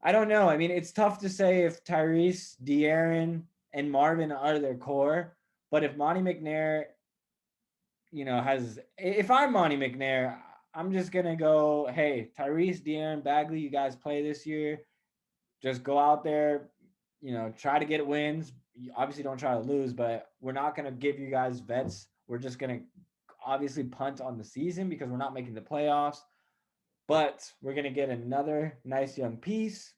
I don't know. I mean, it's tough to say if Tyrese, De'Aaron, and Marvin are their core, but if Monty McNair, has if I'm Monty McNair, I'm just gonna go, hey, Tyrese, De'Aaron, Bagley, you guys play this year. Just go out there, try to get wins. You obviously don't try to lose, but we're not gonna give you guys vets. We're just gonna obviously punt on the season because we're not making the playoffs. But we're gonna get another nice young piece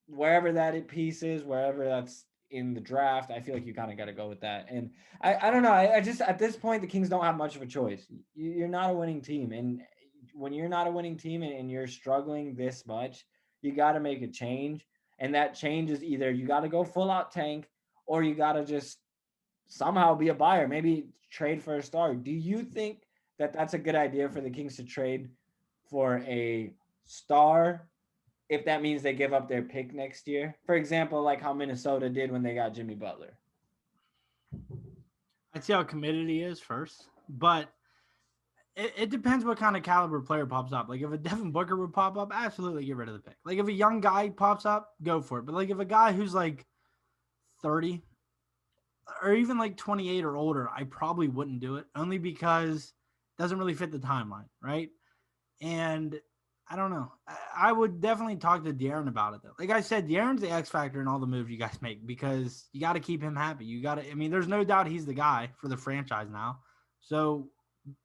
wherever that piece is, wherever that's in the draft. I feel like you kind of got to go with that. And I don't know. I just at this point the Kings don't have much of a choice. You're not a winning team, and when you're not a winning team and you're struggling this much, you got to make a change. And that change is either you got to go full out tank, or you got to just somehow be a buyer. Maybe trade for a star. Do you think that that's a good idea for the Kings to trade for a star if that means they give up their pick next year? For example, like how Minnesota did when they got Jimmy Butler. I'd see how committed he is first, but it depends what kind of caliber player pops up. Like if a Devin Booker would pop up, absolutely get rid of the pick. Like if a young guy pops up, go for it. But like if a guy who's like 30 or even like 28 or older, I probably wouldn't do it only because it doesn't really fit the timeline, right? And I don't know. I would definitely talk to De'Aaron about it though. Like I said, De'Aaron's the X factor in all the moves you guys make because you got to keep him happy. You got to. I mean, there's no doubt he's the guy for the franchise now. So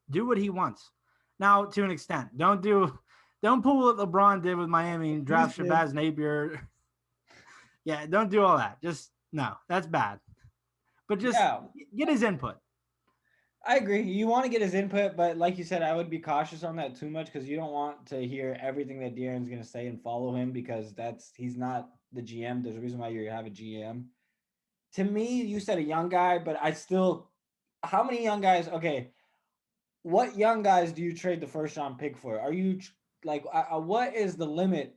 do what he wants. Now, to an extent, don't pull what LeBron did with Miami and draft Shabazz Napier. Yeah, don't do all that. Just no, that's bad. But just get his input. I agree. You want to get his input, but like you said, I would be cautious on that too much because you don't want to hear everything that De'Aaron's going to say and follow him because he's not the GM. There's a reason why you have a GM. To me, you said a young guy, but how many young guys? Okay, what young guys do you trade the first round pick for? Are you like, what is the limit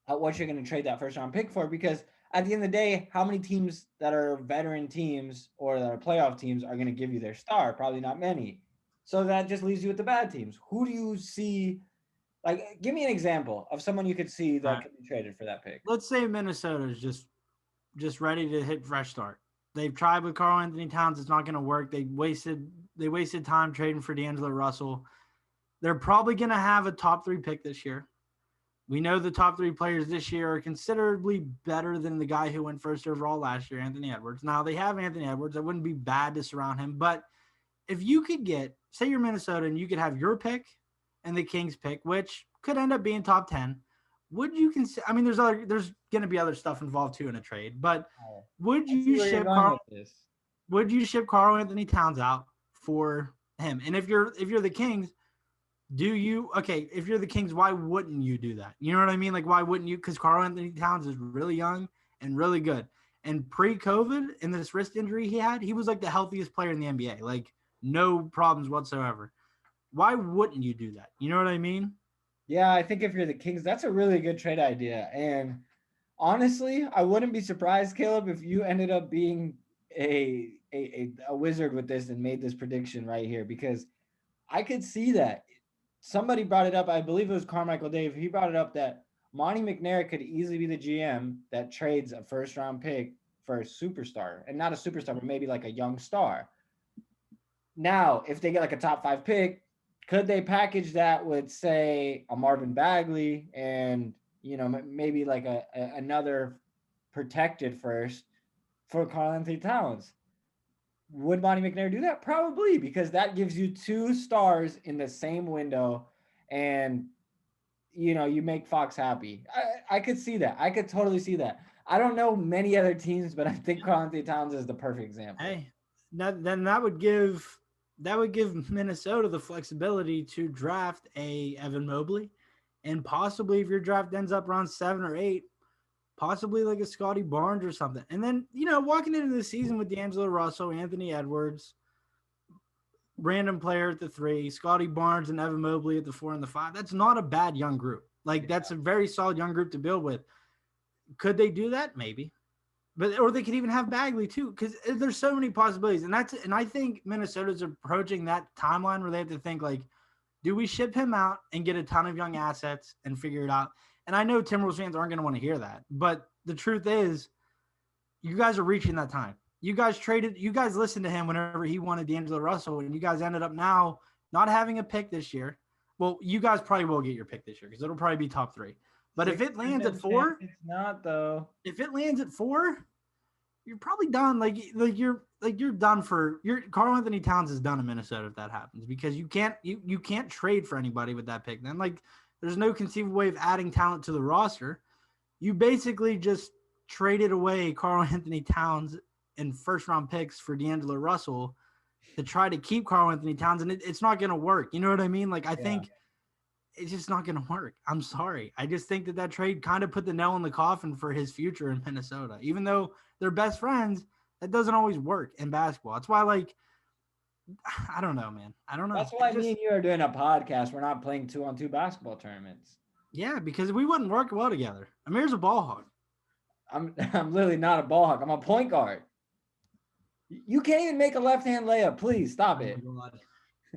at what you're going to trade that first round pick for? Because at the end of the day, how many teams that are veteran teams or that are playoff teams are going to give you their star? Probably not many. So that just leaves you with the bad teams. Who do you see? Like, give me an example of someone you could see that could be traded for that pick. Let's say Minnesota is just ready to hit fresh start. They've tried with Karl-Anthony Towns. It's not going to work. They wasted time trading for D'Angelo Russell. They're probably going to have a top 3 pick this year. We know the top 3 players this year are considerably better than the guy who went first overall last year, Anthony Edwards. Now, they have Anthony Edwards. It wouldn't be bad to surround him. But if you could get, say you're Minnesota and you could have your pick and the Kings pick, which could end up being top 10, would you consider? I mean, there's going to be other stuff involved too in a trade, but would you ship Karl-Anthony Towns out for him? And if you're the Kings, if you're the Kings, why wouldn't you do that? You know what I mean? Like, why wouldn't you? Because Karl-Anthony Towns is really young and really good. And pre-COVID, in this wrist injury he was like the healthiest player in the NBA. Like, no problems whatsoever. Why wouldn't you do that? You know what I mean? Yeah, I think if you're the Kings, that's a really good trade idea. And honestly, I wouldn't be surprised, Caleb, if you ended up being a wizard with this and made this prediction right here, because I could see that. Somebody brought it up. I believe it was Carmichael Dave. He brought it up that Monty McNair could easily be the GM that trades a first round pick for a superstar, and not a superstar, but maybe like a young star. Now, if they get like a top 5 pick, could they package that with, say, a Marvin Bagley and maybe like another protected first for Karl-Anthony Towns? Would Monty McNair do that? Probably, because that gives you 2 stars in the same window, and you make Fox happy. I could see that. I could totally see that. I don't know many other teams, but I think Karl-Anthony Towns is the perfect example. Hey, then that would give Minnesota the flexibility to draft a Evan Mobley, and possibly if your draft ends up around 7 or 8, possibly like a Scotty Barnes or something. And then, walking into the season with D'Angelo Russell, Anthony Edwards, random player at the 3, Scotty Barnes and Evan Mobley at the 4 and the 5, that's not a bad young group. Like, that's a very solid young group to build with. Could they do that? Maybe. Or they could even have Bagley too, because there's so many possibilities. And I think Minnesota's approaching that timeline where they have to think like, do we ship him out and get a ton of young assets and figure it out? And I know Timberwolves fans aren't going to want to hear that, but the truth is, you guys are reaching that time. You guys listened to him whenever he wanted D'Angelo Russell, and you guys ended up now not having a pick this year. Well, you guys probably will get your pick this year because it'll probably be top 3. But if it lands at 4, it's not though. If it lands at 4, you're probably done. You're done for Karl Anthony Towns is done in Minnesota if that happens, because you can't trade for anybody with that pick. Then there's no conceivable way of adding talent to the roster. You basically just traded away Karl Anthony Towns and first round picks for D'Angelo Russell to try to keep Karl Anthony Towns, and it's not going to work. You know what I mean? I think it's just not going to work. I'm sorry. I just think that trade kind of put the nail in the coffin for his future in Minnesota. Even though they're best friends, that doesn't always work in basketball. That's why, I don't know, man. I don't know. That's why me and you are doing a podcast. We're not playing 2-on-2 basketball tournaments. Yeah, because we wouldn't work well together. Amir's a ball hog. I'm literally not a ball hog. I'm a point guard. You can't even make a left-hand layup. Please stop it. God.